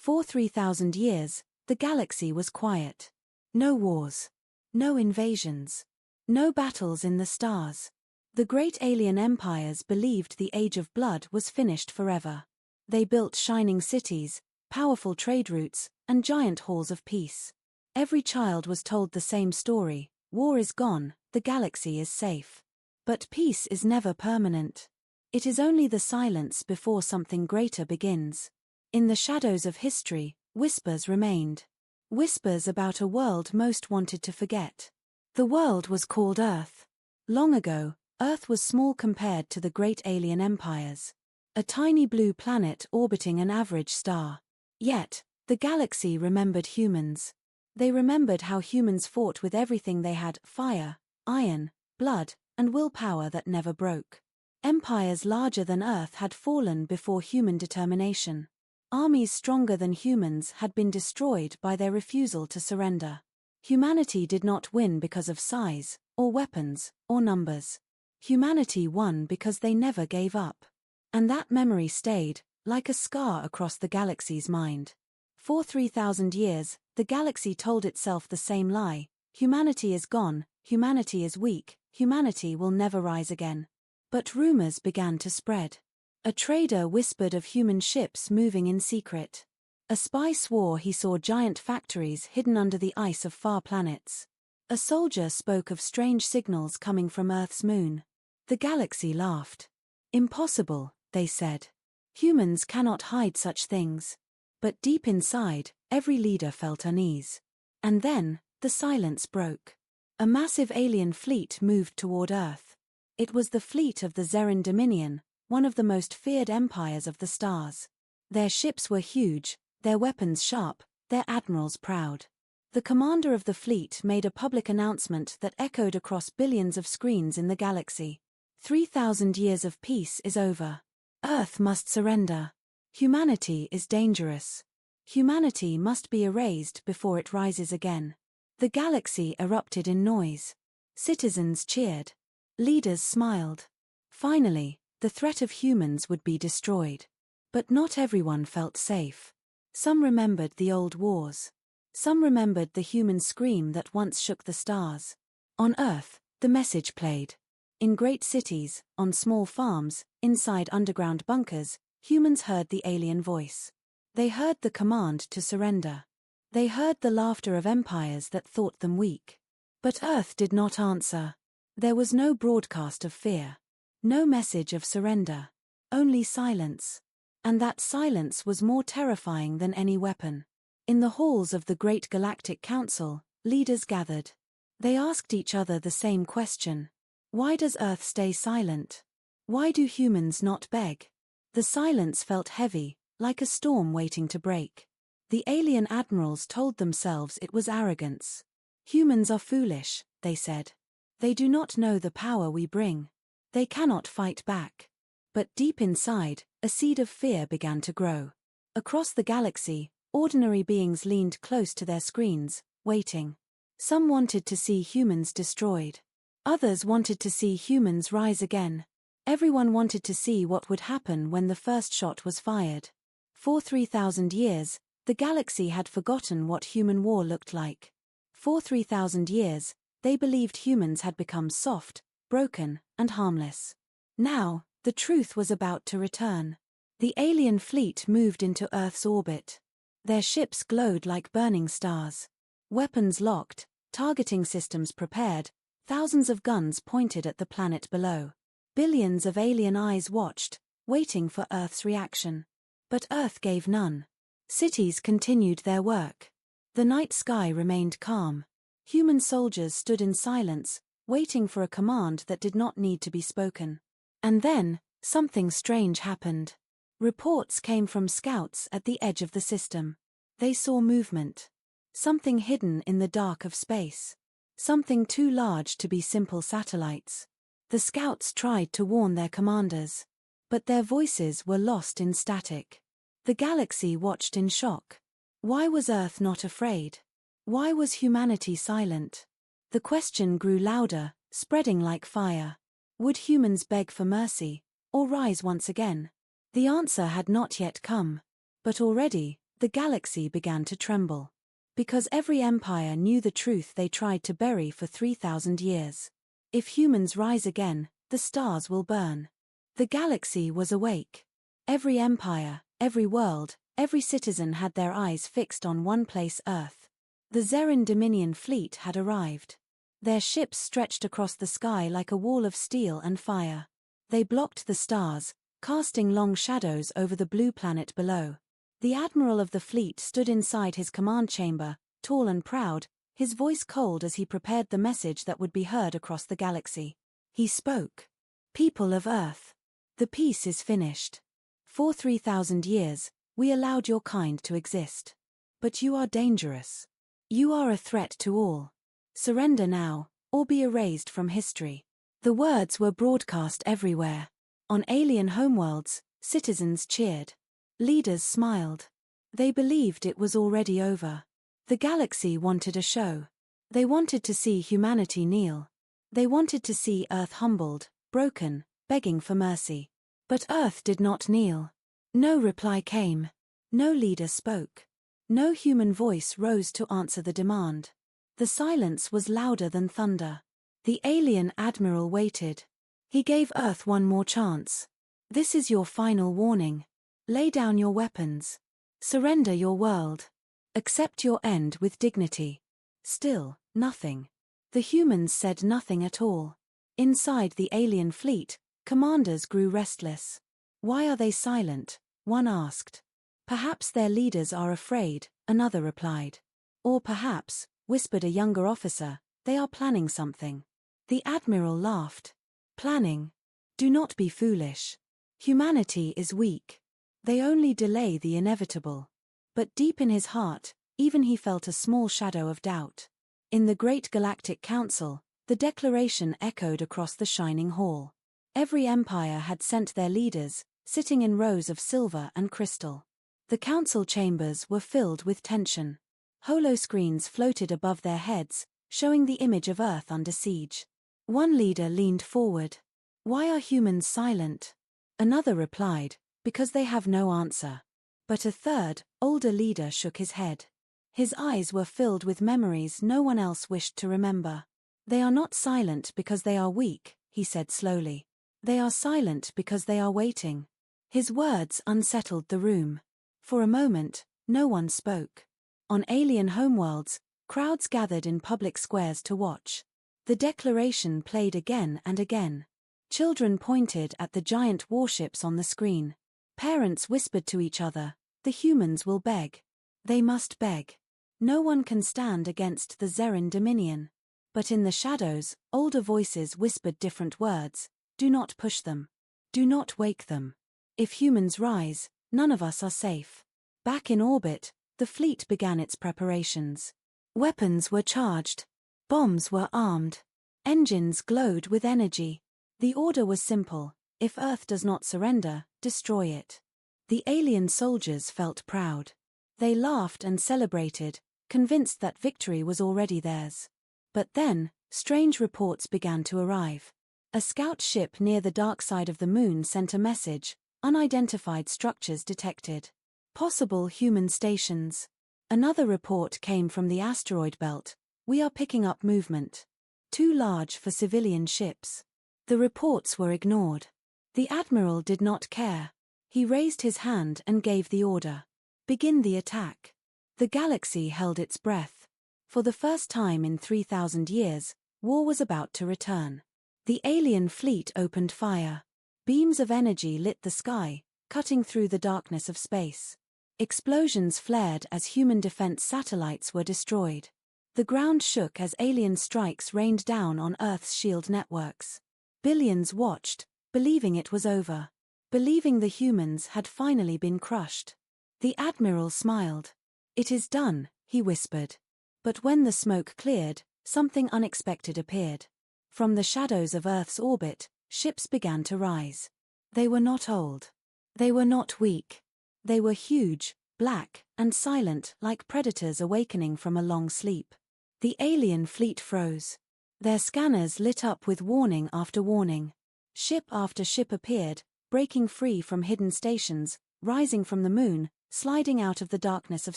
For 3,000 years, the galaxy was quiet. No wars. No invasions. No battles in the stars. The great alien empires believed the Age of Blood was finished forever. They built shining cities, powerful trade routes, and giant halls of peace. Every child was told the same story: war is gone, the galaxy is safe. But peace is never permanent. It is only the silence before something greater begins. In the shadows of history, whispers remained. Whispers about a world most wanted to forget. The world was called Earth. Long ago, Earth was small compared to the great alien empires. A tiny blue planet orbiting an average star. Yet, the galaxy remembered humans. They remembered how humans fought with everything they had: fire, iron, blood, and willpower that never broke. Empires larger than Earth had fallen before human determination. Armies stronger than humans had been destroyed by their refusal to surrender. Humanity did not win because of size, or weapons, or numbers. Humanity won because they never gave up. And that memory stayed, like a scar across the galaxy's mind. For 3,000 years, the galaxy told itself the same lie: humanity is gone, humanity is weak, humanity will never rise again. But rumors began to spread. A trader whispered of human ships moving in secret. A spy swore he saw giant factories hidden under the ice of far planets. A soldier spoke of strange signals coming from Earth's moon. The galaxy laughed. Impossible, they said. Humans cannot hide such things. But deep inside, every leader felt unease. And then, the silence broke. A massive alien fleet moved toward Earth. It was the fleet of the Zerin Dominion, one of the most feared empires of the stars. Their ships were huge, their weapons sharp, their admirals proud. The commander of the fleet made a public announcement that echoed across billions of screens in the galaxy. 3,000 years of peace is over. Earth must surrender. Humanity is dangerous. Humanity must be erased before it rises again. The galaxy erupted in noise. Citizens cheered. Leaders smiled. Finally, the threat of humans would be destroyed. But not everyone felt safe. Some remembered the old wars. Some remembered the human scream that once shook the stars. On Earth, the message played. In great cities, on small farms, inside underground bunkers, humans heard the alien voice. They heard the command to surrender. They heard the laughter of empires that thought them weak. But Earth did not answer. There was no broadcast of fear. No message of surrender. Only silence. And that silence was more terrifying than any weapon. In the halls of the Great Galactic Council, leaders gathered. They asked each other the same question. Why does Earth stay silent? Why do humans not beg? The silence felt heavy, like a storm waiting to break. The alien admirals told themselves it was arrogance. Humans are foolish, they said. They do not know the power we bring. They cannot fight back. But deep inside, a seed of fear began to grow. Across the galaxy, ordinary beings leaned close to their screens, waiting. Some wanted to see humans destroyed. Others wanted to see humans rise again. Everyone wanted to see what would happen when the first shot was fired. For 3,000 years, the galaxy had forgotten what human war looked like. For 3,000 years, they believed humans had become soft, broken, and harmless. Now, the truth was about to return. The alien fleet moved into Earth's orbit. Their ships glowed like burning stars. Weapons locked, targeting systems prepared, thousands of guns pointed at the planet below. Billions of alien eyes watched, waiting for Earth's reaction. But Earth gave none. Cities continued their work. The night sky remained calm. Human soldiers stood in silence, waiting for a command that did not need to be spoken. And then, something strange happened. Reports came from scouts at the edge of the system. They saw movement. Something hidden in the dark of space. Something too large to be simple satellites. The scouts tried to warn their commanders. But their voices were lost in static. The galaxy watched in shock. Why was Earth not afraid? Why was humanity silent? The question grew louder, spreading like fire. Would humans beg for mercy, or rise once again? The answer had not yet come. But already, The galaxy began to tremble. Because every empire knew the truth they tried to bury for 3,000 years. If humans rise again, the stars will burn. The galaxy was awake. Every empire, every world, every citizen had their eyes fixed on one place, Earth. The Zerin Dominion fleet had arrived. Their ships stretched across the sky like a wall of steel and fire. They blocked the stars, casting long shadows over the blue planet below. The admiral of the fleet stood inside his command chamber, tall and proud, his voice cold as he prepared the message that would be heard across the galaxy. He spoke. People of Earth. The peace is finished. For 3,000 years, we allowed your kind to exist. But you are dangerous. You are a threat to all. Surrender now, or be erased from history. The words were broadcast everywhere. On alien homeworlds, citizens cheered. Leaders smiled. They believed it was already over. The galaxy wanted a show. They wanted to see humanity kneel. They wanted to see Earth humbled, broken, begging for mercy. But Earth did not kneel. No reply came. No leader spoke. No human voice rose to answer the demand. The silence was louder than thunder. The alien admiral waited. He gave Earth one more chance. This is your final warning. Lay down your weapons. Surrender your world. Accept your end with dignity. Still, nothing. The humans said nothing at all. Inside the alien fleet, commanders grew restless. Why are they silent? One asked. Perhaps their leaders are afraid, another replied. Or perhaps, whispered a younger officer, they are planning something. The admiral laughed. Planning? Do not be foolish. Humanity is weak. They only delay the inevitable. But deep in his heart, even he felt a small shadow of doubt. In the Great Galactic Council, the declaration echoed across the shining hall. Every empire had sent their leaders, sitting in rows of silver and crystal. The council chambers were filled with tension. Holoscreens floated above their heads, showing the image of Earth under siege. One leader leaned forward. Why are humans silent? Another replied, because they have no answer. But a third, older leader shook his head. His eyes were filled with memories no one else wished to remember. They are not silent because they are weak, he said slowly. They are silent because they are waiting. His words unsettled the room. For a moment, no one spoke. On alien homeworlds, crowds gathered in public squares to watch. The declaration played again and again. Children pointed at the giant warships on the screen. Parents whispered to each other, the humans will beg. They must beg. No one can stand against the Zerin Dominion. But in the shadows, older voices whispered different words. Do not push them. Do not wake them. If humans rise, none of us are safe. Back in orbit, the fleet began its preparations. Weapons were charged. Bombs were armed. Engines glowed with energy. The order was simple: if Earth does not surrender, destroy it. The alien soldiers felt proud. They laughed and celebrated, convinced that victory was already theirs. But then, strange reports began to arrive. A scout ship near the dark side of the moon sent a message: unidentified structures detected. Possible human stations. Another report came from the asteroid belt: we are picking up movement. Too large for civilian ships. The reports were ignored. The admiral did not care. He raised his hand and gave the order. Begin the attack. The galaxy held its breath. For the first time in 3,000 years, war was about to return. The alien fleet opened fire. Beams of energy lit the sky, cutting through the darkness of space. Explosions flared as human defense satellites were destroyed. The ground shook as alien strikes rained down on Earth's shield networks. Billions watched, believing it was over. Believing the humans had finally been crushed. The admiral smiled. It is done, he whispered. But when the smoke cleared, something unexpected appeared. From the shadows of Earth's orbit, ships began to rise. They were not old. They were not weak. They were huge, black, and silent like predators awakening from a long sleep. The alien fleet froze. Their scanners lit up with warning after warning. Ship after ship appeared, breaking free from hidden stations, rising from the moon, sliding out of the darkness of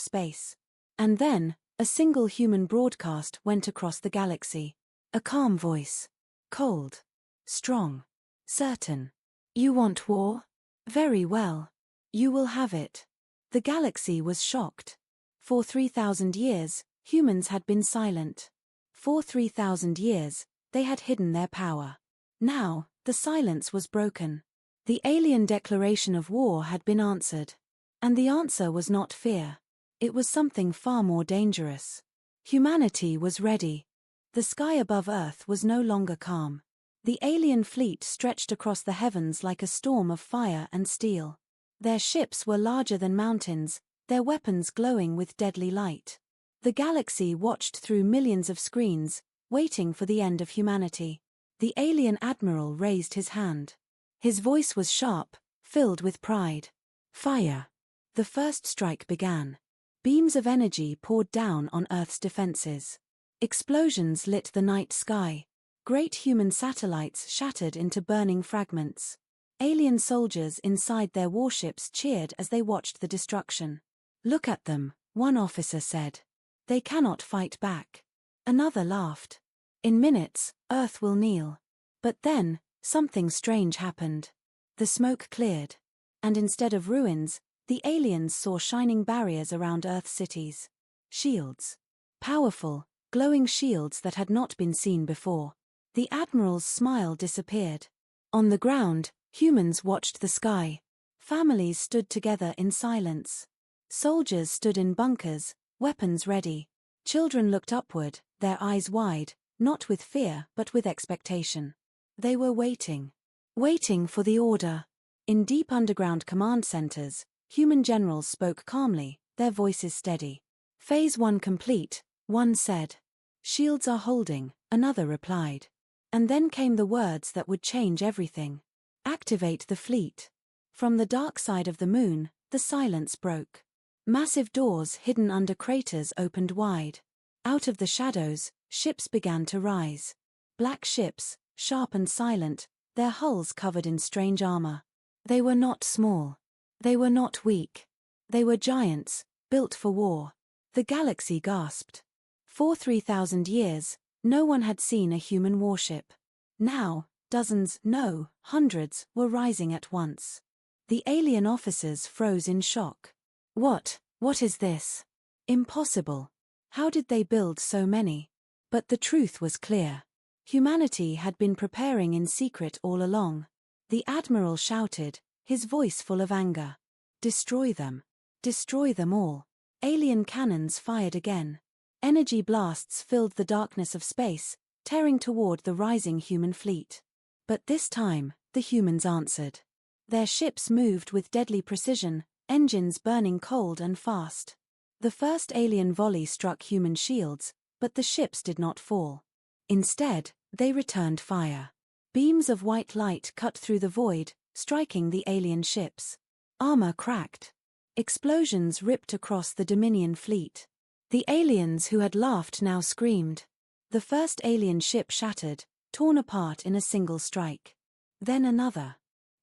space. And then, a single human broadcast went across the galaxy. A calm voice. Cold. Strong. Certain. You want war? Very well. You will have it. The galaxy was shocked. For 3,000 years, humans had been silent. For 3,000 years, they had hidden their power. Now, the silence was broken. The alien declaration of war had been answered. And the answer was not fear. It was something far more dangerous. Humanity was ready. The sky above Earth was no longer calm. The alien fleet stretched across the heavens like a storm of fire and steel. Their ships were larger than mountains, their weapons glowing with deadly light. The galaxy watched through millions of screens, waiting for the end of humanity. The alien admiral raised his hand. His voice was sharp, filled with pride. Fire. The first strike began. Beams of energy poured down on Earth's defenses. Explosions lit the night sky. Great human satellites shattered into burning fragments. Alien soldiers inside their warships cheered as they watched the destruction. Look at them, one officer said. They cannot fight back. Another laughed. In minutes, Earth will kneel. But then, something strange happened. The smoke cleared. And instead of ruins, the aliens saw shining barriers around Earth's cities. Shields. Powerful, glowing shields that had not been seen before. The admiral's smile disappeared. On the ground, humans watched the sky. Families stood together in silence. Soldiers stood in bunkers, weapons ready. Children looked upward, their eyes wide, not with fear but with expectation. They were waiting. Waiting for the order. In deep underground command centers, human generals spoke calmly, their voices steady. Phase 1 complete, one said. Shields are holding, another replied. And then came the words that would change everything. Activate the fleet. From the dark side of the moon, the silence broke. Massive doors hidden under craters opened wide. Out of the shadows, ships began to rise. Black ships, sharp and silent, their hulls covered in strange armor. They were not small. They were not weak. They were giants, built for war. The galaxy gasped. For 3,000 years, no one had seen a human warship. Now, dozens, no, hundreds, were rising at once. The alien officers froze in shock. What is this? Impossible. How did they build so many? But the truth was clear. Humanity had been preparing in secret all along. The admiral shouted, his voice full of anger. Destroy them. Destroy them all. Alien cannons fired again. Energy blasts filled the darkness of space, tearing toward the rising human fleet. But this time, the humans answered. Their ships moved with deadly precision, engines burning cold and fast. The first alien volley struck human shields, but the ships did not fall. Instead, they returned fire. Beams of white light cut through the void, striking the alien ships. Armor cracked. Explosions ripped across the Dominion fleet. The aliens who had laughed now screamed. The first alien ship shattered, torn apart in a single strike. Then another.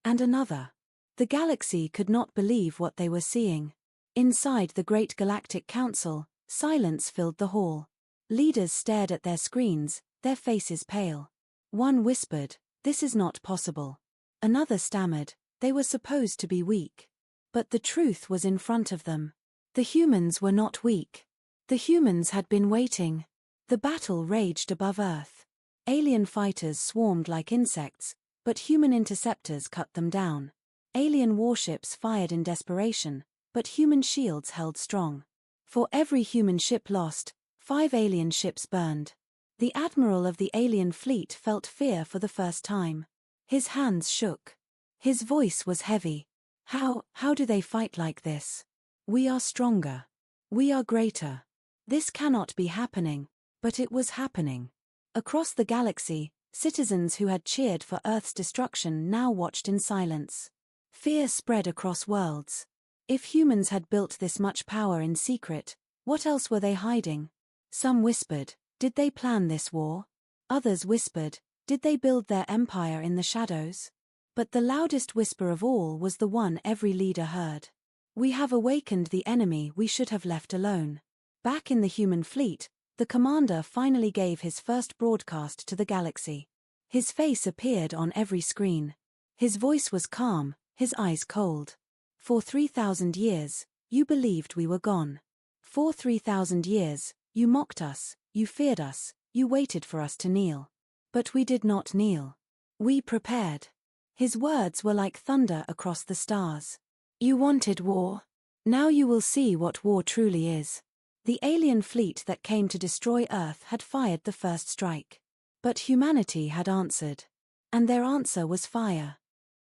And another. The galaxy could not believe what they were seeing. Inside the great Galactic Council, silence filled the hall. Leaders stared at their screens, their faces pale. One whispered, "This is not possible." Another stammered, they were supposed to be weak. But the truth was in front of them. The humans were not weak. The humans had been waiting. The battle raged above Earth. Alien fighters swarmed like insects, but human interceptors cut them down. Alien warships fired in desperation, but human shields held strong. For every human ship lost, 5 alien ships burned. The admiral of the alien fleet felt fear for the first time. His hands shook. His voice was heavy. How do they fight like this? We are stronger. We are greater. This cannot be happening. But it was happening. Across the galaxy, citizens who had cheered for Earth's destruction now watched in silence. Fear spread across worlds. If humans had built this much power in secret, what else were they hiding? Some whispered, did they plan this war? Others whispered, did they build their empire in the shadows? But the loudest whisper of all was the one every leader heard. We have awakened the enemy we should have left alone. Back in the human fleet, the commander finally gave his first broadcast to the galaxy. His face appeared on every screen. His voice was calm, his eyes cold. For 3,000 years, you believed we were gone. For 3,000 years, you mocked us, you feared us, you waited for us to kneel. But we did not kneel. We prepared. His words were like thunder across the stars. You wanted war. Now you will see what war truly is. The alien fleet that came to destroy Earth had fired the first strike. But humanity had answered. And their answer was fire.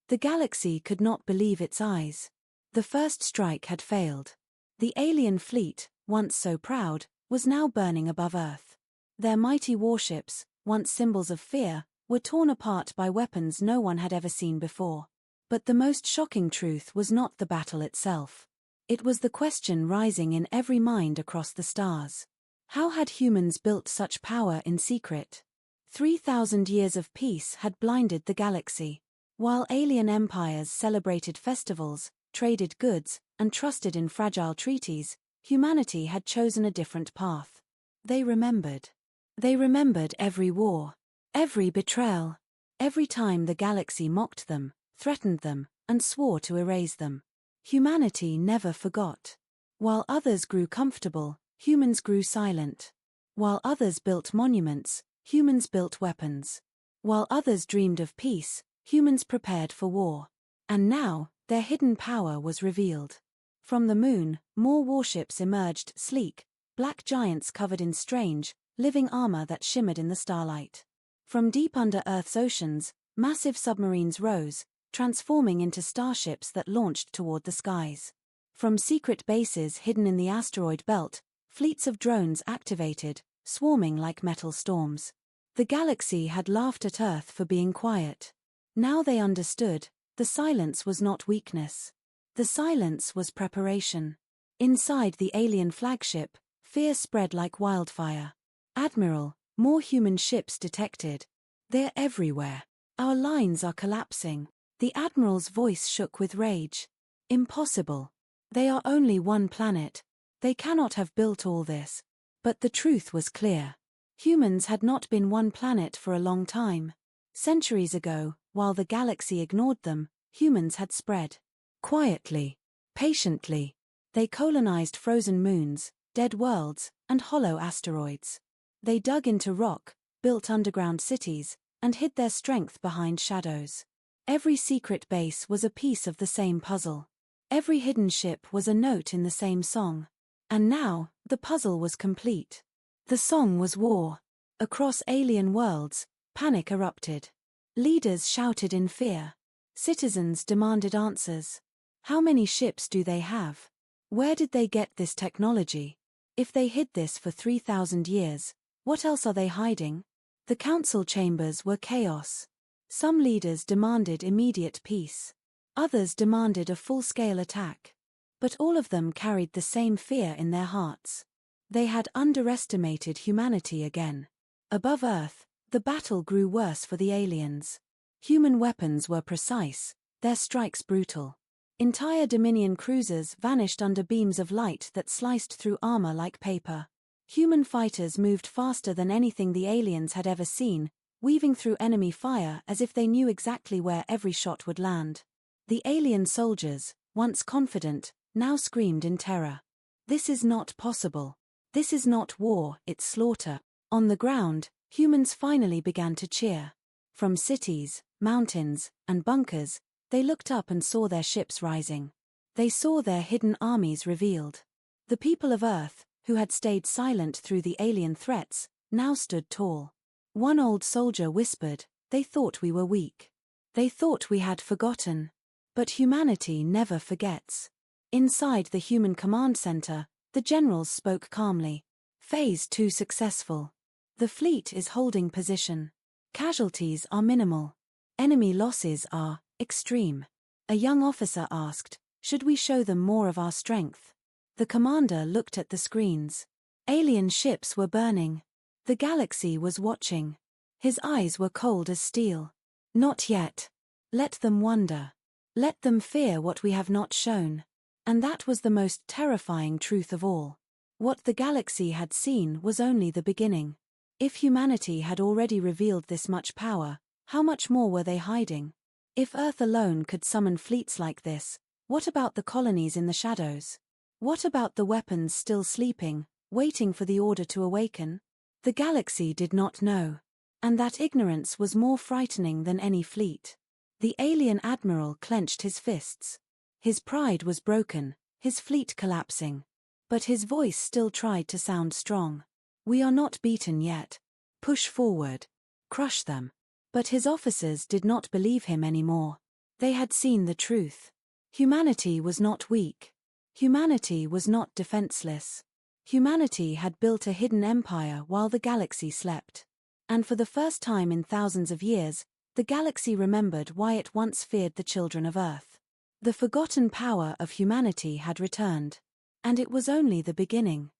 The galaxy could not believe its eyes. The first strike had failed. The alien fleet, once so proud, was now burning above Earth. Their mighty warships, once symbols of fear, were torn apart by weapons no one had ever seen before. But the most shocking truth was not the battle itself. It was the question rising in every mind across the stars. How had humans built such power in secret? 3,000 years of peace had blinded the galaxy. While alien empires celebrated festivals, traded goods, and trusted in fragile treaties, humanity had chosen a different path. They remembered. They remembered every war, every betrayal, every time the galaxy mocked them, threatened them, and swore to erase them. Humanity never forgot. While others grew comfortable, humans grew silent. While others built monuments, humans built weapons. While others dreamed of peace, humans prepared for war. And now, their hidden power was revealed. From the moon, more warships emerged, sleek, black giants covered in strange, living armor that shimmered in the starlight. From deep under Earth's oceans, massive submarines rose, transforming into starships that launched toward the skies. From secret bases hidden in the asteroid belt, fleets of drones activated, swarming like metal storms. The galaxy had laughed at Earth for being quiet. Now they understood, the silence was not weakness. The silence was preparation. Inside the alien flagship, fear spread like wildfire. Admiral, more human ships detected. They're everywhere. Our lines are collapsing. The Admiral's voice shook with rage. Impossible. They are only one planet. They cannot have built all this. But the truth was clear. Humans had not been one planet for a long time. Centuries ago, while the galaxy ignored them, humans had spread. Quietly. Patiently. They colonized frozen moons, dead worlds, and hollow asteroids. They dug into rock, built underground cities, and hid their strength behind shadows. Every secret base was a piece of the same puzzle. Every hidden ship was a note in the same song. And now, the puzzle was complete. The song was war. Across alien worlds, panic erupted. Leaders shouted in fear. Citizens demanded answers. How many ships do they have? Where did they get this technology? If they hid this for 3,000 years, what else are they hiding? The council chambers were chaos. Some leaders demanded immediate peace. Others demanded a full-scale attack. But all of them carried the same fear in their hearts. They had underestimated humanity again. Above Earth, the battle grew worse for the aliens. Human weapons were precise, their strikes brutal. Entire Dominion cruisers vanished under beams of light that sliced through armor like paper. Human fighters moved faster than anything the aliens had ever seen, weaving through enemy fire as if they knew exactly where every shot would land. The alien soldiers, once confident, now screamed in terror. This is not possible. This is not war, it's slaughter. On the ground, humans finally began to cheer. From cities, mountains, and bunkers, they looked up and saw their ships rising. They saw their hidden armies revealed. The people of Earth, who had stayed silent through the alien threats, now stood tall. One old soldier whispered, "They thought we were weak. They thought we had forgotten." But humanity never forgets. Inside the human command center, the generals spoke calmly. Phase 2 successful. The fleet is holding position. Casualties are minimal. Enemy losses are extreme. A young officer asked, "Should we show them more of our strength?" The commander looked at the screens. Alien ships were burning. The galaxy was watching. His eyes were cold as steel. "Not yet. Let them wonder. Let them fear what we have not shown." And that was the most terrifying truth of all. What the galaxy had seen was only the beginning. If humanity had already revealed this much power, how much more were they hiding? If Earth alone could summon fleets like this, what about the colonies in the shadows? What about the weapons still sleeping, waiting for the order to awaken? The galaxy did not know. And that ignorance was more frightening than any fleet. The alien admiral clenched his fists. His pride was broken, his fleet collapsing. But his voice still tried to sound strong. We are not beaten yet. Push forward. Crush them. But his officers did not believe him anymore. They had seen the truth. Humanity was not weak. Humanity was not defenseless. Humanity had built a hidden empire while the galaxy slept. And for the first time in thousands of years, the galaxy remembered why it once feared the children of Earth. The forgotten power of humanity had returned. And it was only the beginning.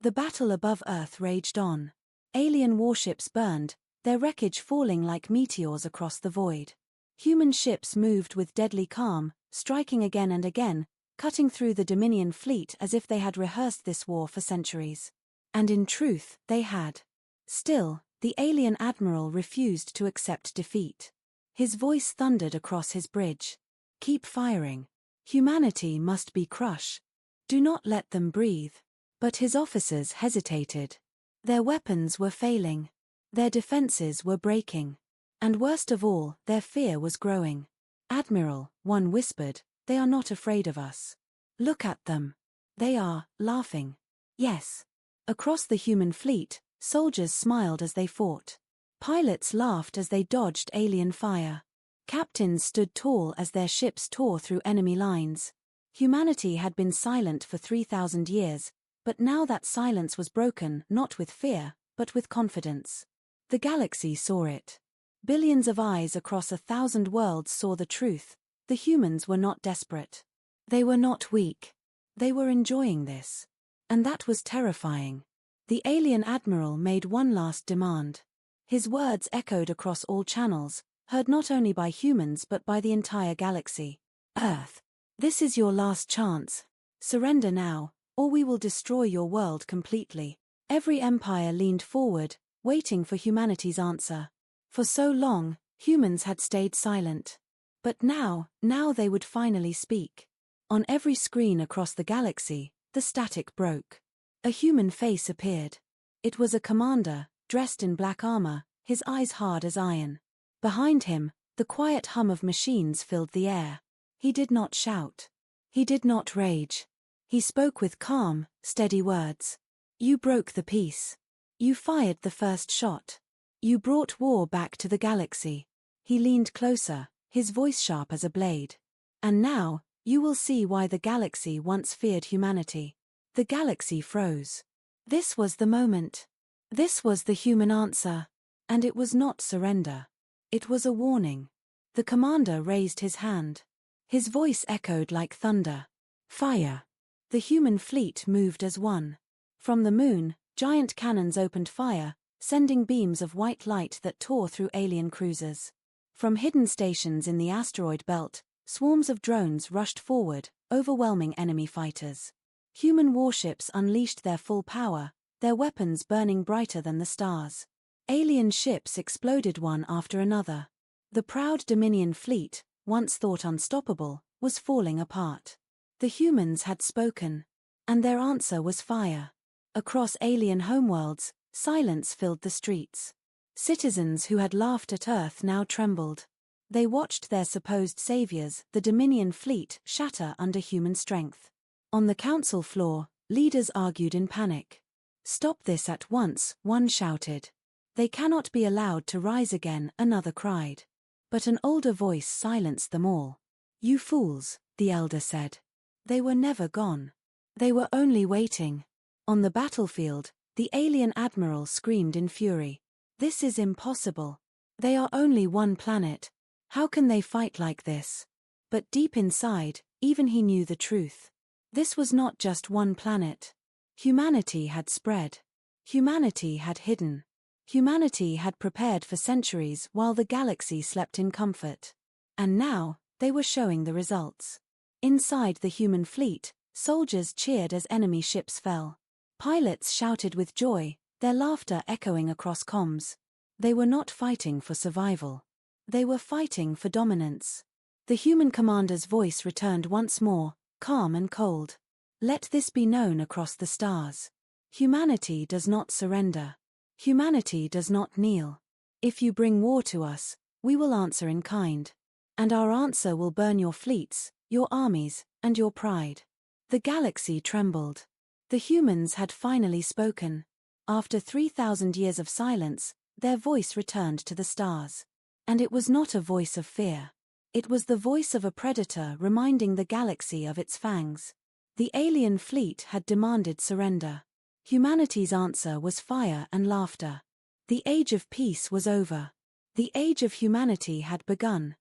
The battle above Earth raged on. Alien warships burned, their wreckage falling like meteors across the void. Human ships moved with deadly calm, striking again and again, cutting through the Dominion fleet as if they had rehearsed this war for centuries. And in truth, they had. Still, the alien admiral refused to accept defeat. His voice thundered across his bridge. Keep firing. Humanity must be crushed. Do not let them breathe. But his officers hesitated. Their weapons were failing. Their defenses were breaking. And worst of all, their fear was growing. Admiral, one whispered, they are not afraid of us. Look at them. They are laughing. Yes. Across the human fleet, soldiers smiled as they fought. Pilots laughed as they dodged alien fire. Captains stood tall as their ships tore through enemy lines. Humanity had been silent for 3,000 years, but now that silence was broken not with fear, but with confidence. The galaxy saw it. Billions of eyes across 1,000 worlds saw the truth. The humans were not desperate. They were not weak. They were enjoying this. And that was terrifying. The alien admiral made one last demand. His words echoed across all channels, heard not only by humans but by the entire galaxy. Earth. This is your last chance. Surrender now, or we will destroy your world completely. Every empire leaned forward, waiting for humanity's answer. For so long, humans had stayed silent. But now they would finally speak. On every screen across the galaxy, the static broke. A human face appeared. It was a commander, dressed in black armor, his eyes hard as iron. Behind him, the quiet hum of machines filled the air. He did not shout. He did not rage. He spoke with calm, steady words. You broke the peace. You fired the first shot. You brought war back to the galaxy. He leaned closer, his voice sharp as a blade. And now, you will see why the galaxy once feared humanity. The galaxy froze. This was the moment. This was the human answer. And it was not surrender. It was a warning. The commander raised his hand. His voice echoed like thunder. Fire. The human fleet moved as one. From the moon, giant cannons opened fire, sending beams of white light that tore through alien cruisers. From hidden stations in the asteroid belt, swarms of drones rushed forward, overwhelming enemy fighters. Human warships unleashed their full power, their weapons burning brighter than the stars. Alien ships exploded one after another. The proud Dominion fleet, once thought unstoppable, was falling apart. The humans had spoken. And their answer was fire. Across alien homeworlds, silence filled the streets. Citizens who had laughed at Earth now trembled. They watched their supposed saviors, the Dominion fleet, shatter under human strength. On the council floor, leaders argued in panic. Stop this at once, one shouted. They cannot be allowed to rise again, another cried. But an older voice silenced them all. You fools, the elder said. They were never gone. They were only waiting. On the battlefield, the alien admiral screamed in fury. This is impossible. They are only one planet. How can they fight like this? But deep inside, even he knew the truth. This was not just one planet. Humanity had spread. Humanity had hidden. Humanity had prepared for centuries while the galaxy slept in comfort. And now, they were showing the results. Inside the human fleet, Soldiers cheered as enemy ships fell. Pilots shouted with joy, their laughter echoing across comms. They were not fighting for survival. They were fighting for dominance. The human commander's voice returned once more, calm and cold. Let this be known across the stars. Humanity does not surrender. Humanity does not kneel. If you bring war to us, we will answer in kind. And our answer will burn your fleets, your armies, and your pride. The galaxy trembled. The humans had finally spoken. After 3,000 years of silence, their voice returned to the stars. And it was not a voice of fear. It was the voice of a predator reminding the galaxy of its fangs. The alien fleet had demanded surrender. Humanity's answer was fire and laughter. The age of peace was over. The age of humanity had begun.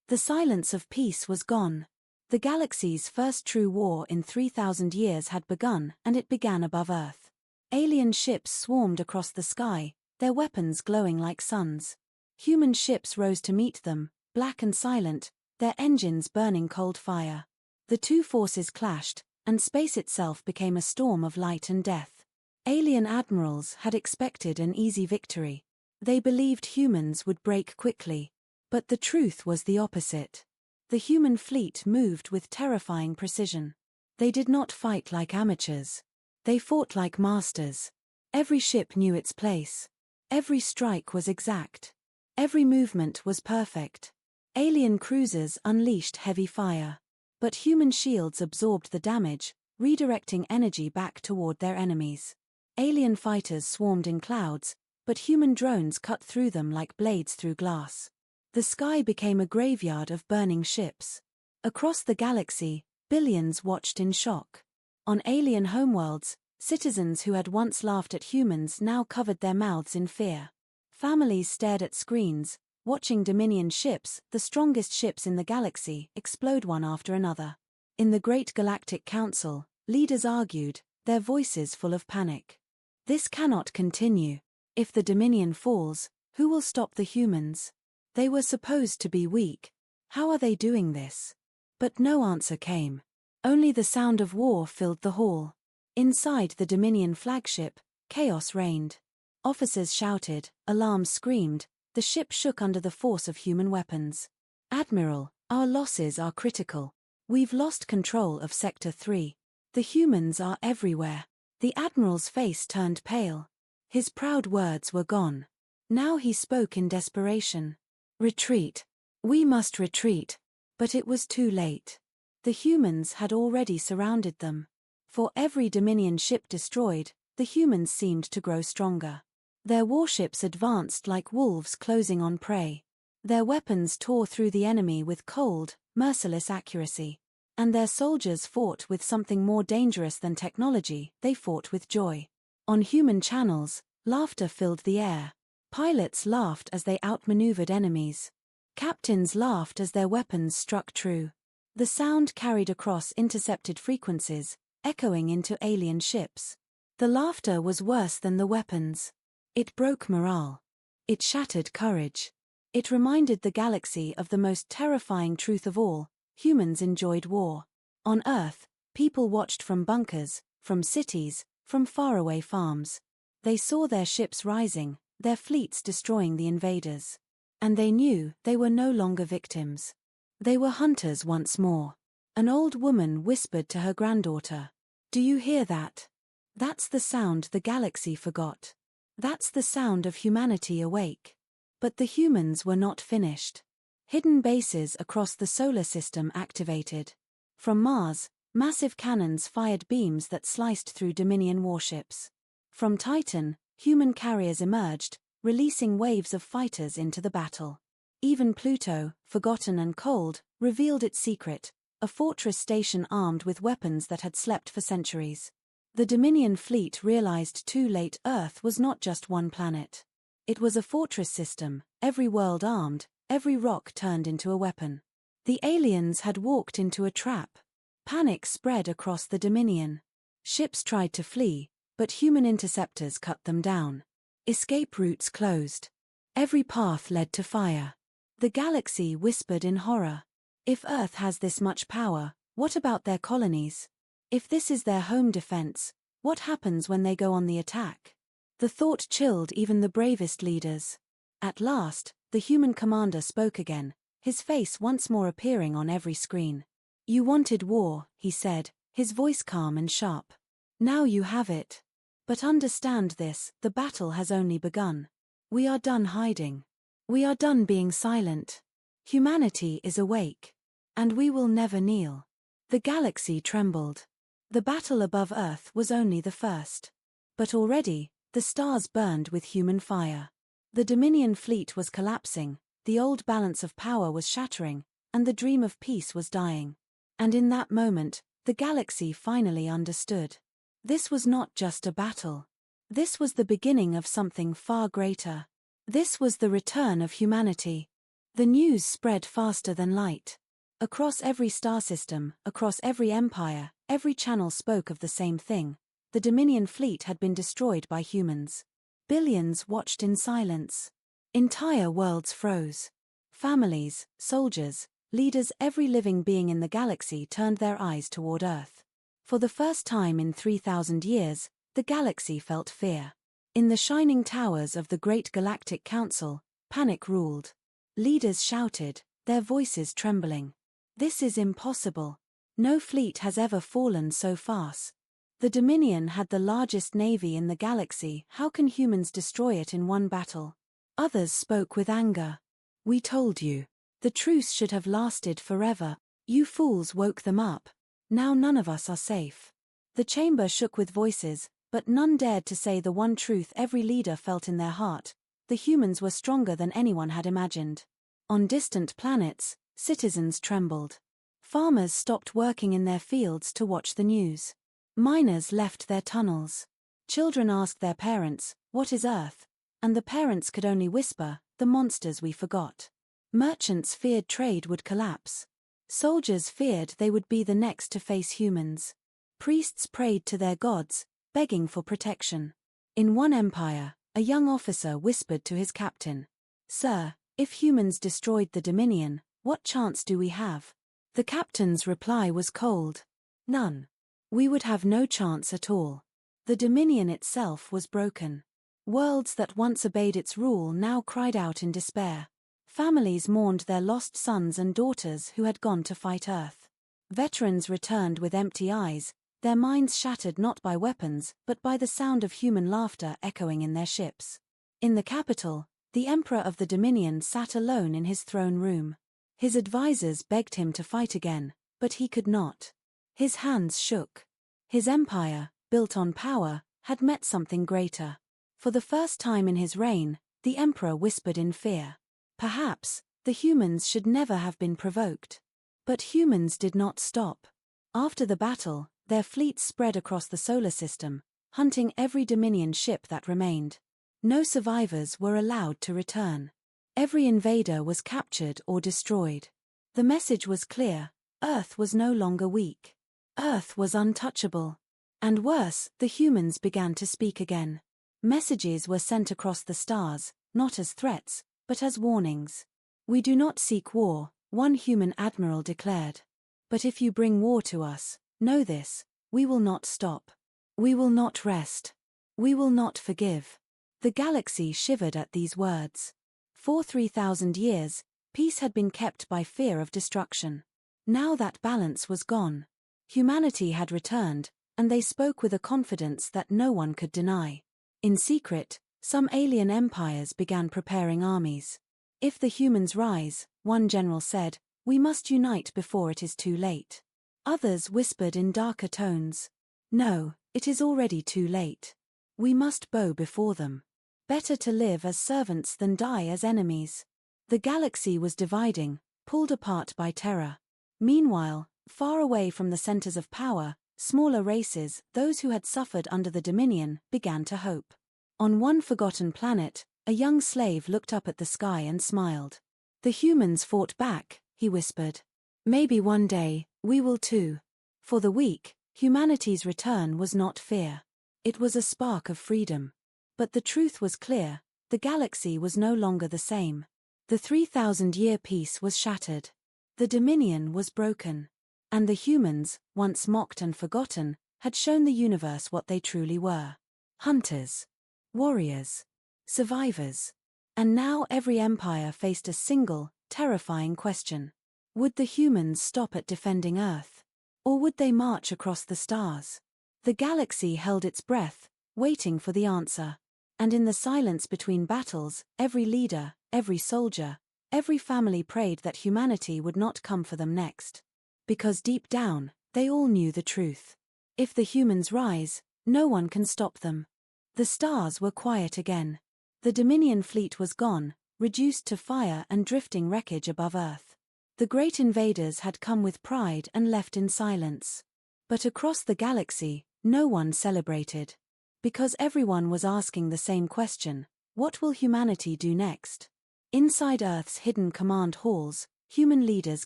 The silence of peace was gone. The galaxy's first true war in 3,000 years had begun, and it began above Earth. Alien ships swarmed across the sky, their weapons glowing like suns. Human ships rose to meet them, black and silent, their engines burning cold fire. The two forces clashed, and space itself became a storm of light and death. Alien admirals had expected an easy victory. They believed humans would break quickly. But the truth was the opposite. The human fleet moved with terrifying precision. They did not fight like amateurs. They fought like masters. Every ship knew its place. Every strike was exact. Every movement was perfect. Alien cruisers unleashed heavy fire. But human shields absorbed the damage, redirecting energy back toward their enemies. Alien fighters swarmed in clouds, but human drones cut through them like blades through glass. The sky became a graveyard of burning ships. Across the galaxy, billions watched in shock. On alien homeworlds, citizens who had once laughed at humans now covered their mouths in fear. Families stared at screens, watching Dominion ships, the strongest ships in the galaxy, explode one after another. In the Great Galactic Council, leaders argued, their voices full of panic. This cannot continue. If the Dominion falls, who will stop the humans? They were supposed to be weak. How are they doing this? But no answer came. Only the sound of war filled the hall. Inside the Dominion flagship, chaos reigned. Officers shouted, alarms screamed, the ship shook under the force of human weapons. Admiral, our losses are critical. We've lost control of Sector 3. The humans are everywhere. The Admiral's face turned pale. His proud words were gone. Now he spoke in desperation. Retreat. We must retreat. But it was too late. The humans had already surrounded them. For every Dominion ship destroyed, the humans seemed to grow stronger. Their warships advanced like wolves closing on prey. Their weapons tore through the enemy with cold, merciless accuracy. And their soldiers fought with something more dangerous than technology, they fought with joy. On human channels, laughter filled the air. Pilots laughed as they outmaneuvered enemies. Captains laughed as their weapons struck true. The sound carried across intercepted frequencies, echoing into alien ships. The laughter was worse than the weapons. It broke morale. It shattered courage. It reminded the galaxy of the most terrifying truth of all: humans enjoyed war. On Earth, people watched from bunkers, from cities, from faraway farms. They saw their ships rising, their fleets destroying the invaders. And they knew they were no longer victims. They were hunters once more. An old woman whispered to her granddaughter, "Do you hear that? That's the sound the galaxy forgot. That's the sound of humanity awake." But the humans were not finished. Hidden bases across the solar system activated. From Mars, massive cannons fired beams that sliced through Dominion warships. From Titan, human carriers emerged, releasing waves of fighters into the battle. Even Pluto, forgotten and cold, revealed its secret, a fortress station armed with weapons that had slept for centuries. The Dominion fleet realized too late Earth was not just one planet. It was a fortress system, every world armed, every rock turned into a weapon. The aliens had walked into a trap. Panic spread across the Dominion. Ships tried to flee, but human interceptors cut them down. Escape routes closed. Every path led to fire. The galaxy whispered in horror. If Earth has this much power, what about their colonies? If this is their home defense, what happens when they go on the attack? The thought chilled even the bravest leaders. At last, the human commander spoke again, his face once more appearing on every screen. You wanted war, he said, his voice calm and sharp. Now you have it. But understand this, the battle has only begun. We are done hiding. We are done being silent. Humanity is awake. And we will never kneel. The galaxy trembled. The battle above Earth was only the first. But already, the stars burned with human fire. The Dominion fleet was collapsing, the old balance of power was shattering, and the dream of peace was dying. And in that moment, the galaxy finally understood. This was not just a battle. This was the beginning of something far greater. This was the return of humanity. The news spread faster than light. Across every star system, across every empire, every channel spoke of the same thing. The Dominion fleet had been destroyed by humans. Billions watched in silence. Entire worlds froze. Families, soldiers, leaders, every living being in the galaxy turned their eyes toward Earth. For the first time in 3,000 years, the galaxy felt fear. In the shining towers of the Great Galactic Council, panic ruled. Leaders shouted, their voices trembling. This is impossible. No fleet has ever fallen so fast. The Dominion had the largest navy in the galaxy. How can humans destroy it in one battle? Others spoke with anger. We told you. The truce should have lasted forever. You fools woke them up. Now none of us are safe. The chamber shook with voices, but none dared to say the one truth every leader felt in their heart. The humans were stronger than anyone had imagined. On distant planets, citizens trembled. Farmers stopped working in their fields to watch the news. Miners left their tunnels. Children asked their parents, "What is Earth?" And the parents could only whisper, "The monsters we forgot." Merchants feared trade would collapse. Soldiers feared they would be the next to face humans. Priests prayed to their gods, begging for protection. In one empire, a young officer whispered to his captain, "Sir, if humans destroyed the Dominion, what chance do we have?" The captain's reply was cold. "None. We would have no chance at all." The Dominion itself was broken. Worlds that once obeyed its rule now cried out in despair. Families mourned their lost sons and daughters who had gone to fight Earth. Veterans returned with empty eyes, their minds shattered not by weapons but by the sound of human laughter echoing in their ships. In the capital, the Emperor of the Dominion sat alone in his throne room. His advisors begged him to fight again, but he could not. His hands shook. His empire, built on power, had met something greater. For the first time in his reign, the emperor whispered in fear. Perhaps, the humans should never have been provoked. But humans did not stop. After the battle, their fleets spread across the solar system, hunting every Dominion ship that remained. No survivors were allowed to return. Every invader was captured or destroyed. The message was clear: Earth was no longer weak. Earth was untouchable. And worse, the humans began to speak again. Messages were sent across the stars, not as threats, but as warnings. "We do not seek war," one human admiral declared. "But if you bring war to us, know this: we will not stop. We will not rest. We will not forgive." The galaxy shivered at these words. For 3,000 years, peace had been kept by fear of destruction. Now that balance was gone. Humanity had returned, and they spoke with a confidence that no one could deny. In secret, some alien empires began preparing armies. "If the humans rise," one general said, "we must unite before it is too late." Others whispered in darker tones, "No, it is already too late. We must bow before them. Better to live as servants than die as enemies." The galaxy was dividing, pulled apart by terror. Meanwhile, far away from the centers of power, smaller races, those who had suffered under the Dominion, began to hope. On one forgotten planet, a young slave looked up at the sky and smiled. "The humans fought back," he whispered. "Maybe one day, we will too." For the weak, humanity's return was not fear. It was a spark of freedom. But the truth was clear: the galaxy was no longer the same. The 3,000-year peace was shattered. The Dominion was broken. And the humans, once mocked and forgotten, had shown the universe what they truly were. Hunters. Warriors. Survivors. And now every empire faced a single, terrifying question. Would the humans stop at defending Earth? Or would they march across the stars? The galaxy held its breath, waiting for the answer. And in the silence between battles, every leader, every soldier, every family prayed that humanity would not come for them next. Because deep down, they all knew the truth. If the humans rise, no one can stop them. The stars were quiet again. The Dominion fleet was gone, reduced to fire and drifting wreckage above Earth. The great invaders had come with pride and left in silence. But across the galaxy, no one celebrated. Because everyone was asking the same question: what will humanity do next? Inside Earth's hidden command halls, human leaders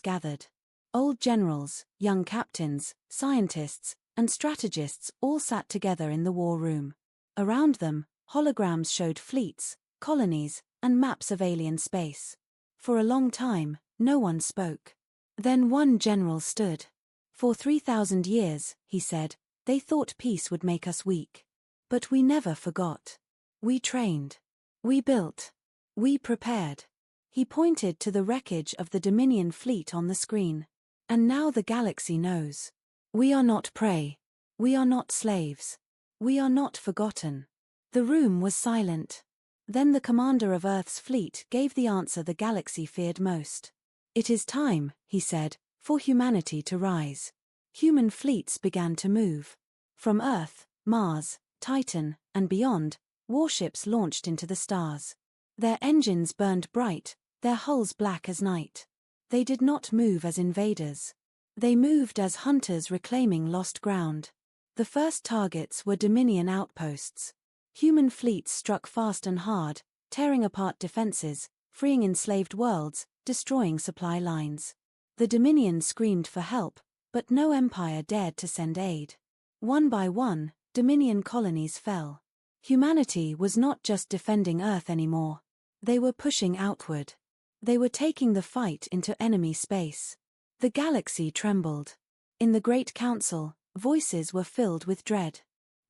gathered. Old generals, young captains, scientists, and strategists all sat together in the war room. Around them, holograms showed fleets, colonies, and maps of alien space. For a long time, no one spoke. Then one general stood. For 3,000 years, he said, they thought peace would make us weak. But we never forgot. We trained. We built. We prepared. He pointed to the wreckage of the Dominion fleet on the screen. And now the galaxy knows. We are not prey. We are not slaves. We are not forgotten. The room was silent. Then the commander of Earth's fleet gave the answer the galaxy feared most. It is time, he said, for humanity to rise. Human fleets began to move. From Earth, Mars, Titan, and beyond, warships launched into the stars. Their engines burned bright, their hulls black as night. They did not move as invaders. They moved as hunters reclaiming lost ground. The first targets were Dominion outposts. Human fleets struck fast and hard, tearing apart defenses, freeing enslaved worlds, destroying supply lines. The Dominion screamed for help, but no empire dared to send aid. One by one, Dominion colonies fell. Humanity was not just defending Earth anymore. They were pushing outward. They were taking the fight into enemy space. The galaxy trembled. In the Great Council, voices were filled with dread.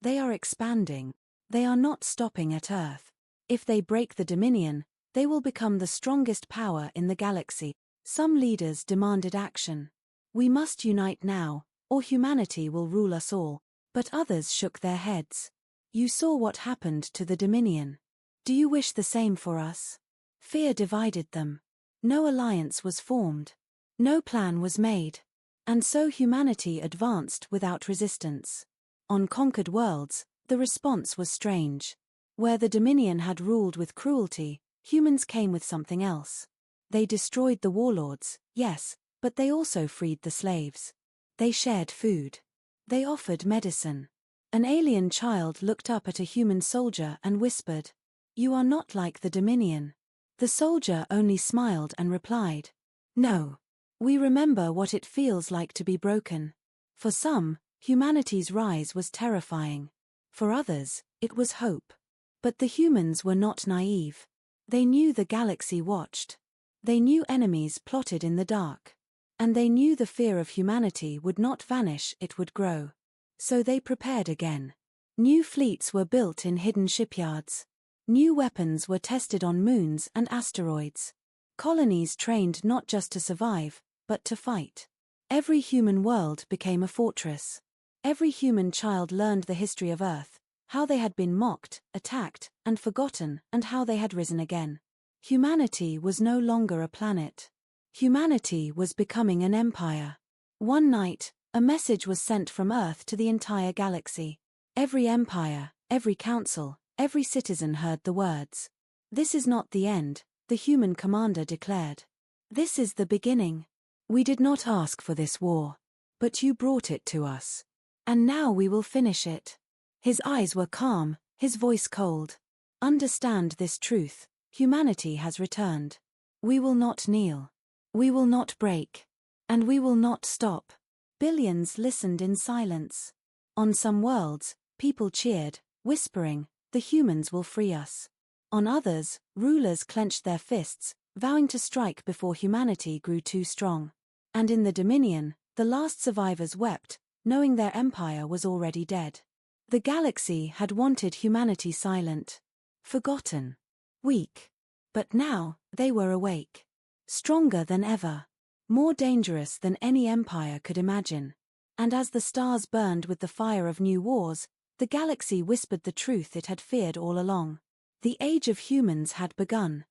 They are expanding. They are not stopping at Earth. If they break the Dominion, they will become the strongest power in the galaxy. Some leaders demanded action. We must unite now, or humanity will rule us all. But others shook their heads. You saw what happened to the Dominion. Do you wish the same for us? Fear divided them. No alliance was formed. No plan was made. And so humanity advanced without resistance. On conquered worlds, the response was strange. Where the Dominion had ruled with cruelty, humans came with something else. They destroyed the warlords, yes, but they also freed the slaves. They shared food. They offered medicine. An alien child looked up at a human soldier and whispered, "You are not like the Dominion." The soldier only smiled and replied, "No. We remember what it feels like to be broken." For some, humanity's rise was terrifying. For others, it was hope. But the humans were not naive. They knew the galaxy watched. They knew enemies plotted in the dark. And they knew the fear of humanity would not vanish, it would grow. So they prepared again. New fleets were built in hidden shipyards. New weapons were tested on moons and asteroids. Colonies trained not just to survive, but to fight. Every human world became a fortress. Every human child learned the history of Earth, how they had been mocked, attacked, and forgotten, and how they had risen again. Humanity was no longer a planet. Humanity was becoming an empire. One night, a message was sent from Earth to the entire galaxy. Every empire, every council, every citizen heard the words. "This is not the end," the human commander declared. "This is the beginning. We did not ask for this war. But you brought it to us. And now we will finish it." His eyes were calm, his voice cold. "Understand this truth. Humanity has returned. We will not kneel. We will not break. And we will not stop." Billions listened in silence. On some worlds, people cheered, whispering, "The humans will free us." On others, rulers clenched their fists, vowing to strike before humanity grew too strong. And in the Dominion, The last survivors wept, knowing their empire was already dead. The galaxy had wanted humanity silent, forgotten, weak. But now, they were awake. Stronger than ever. More dangerous than any empire could imagine. And as the stars burned with the fire of new wars, the galaxy whispered the truth it had feared all along. The age of humans had begun.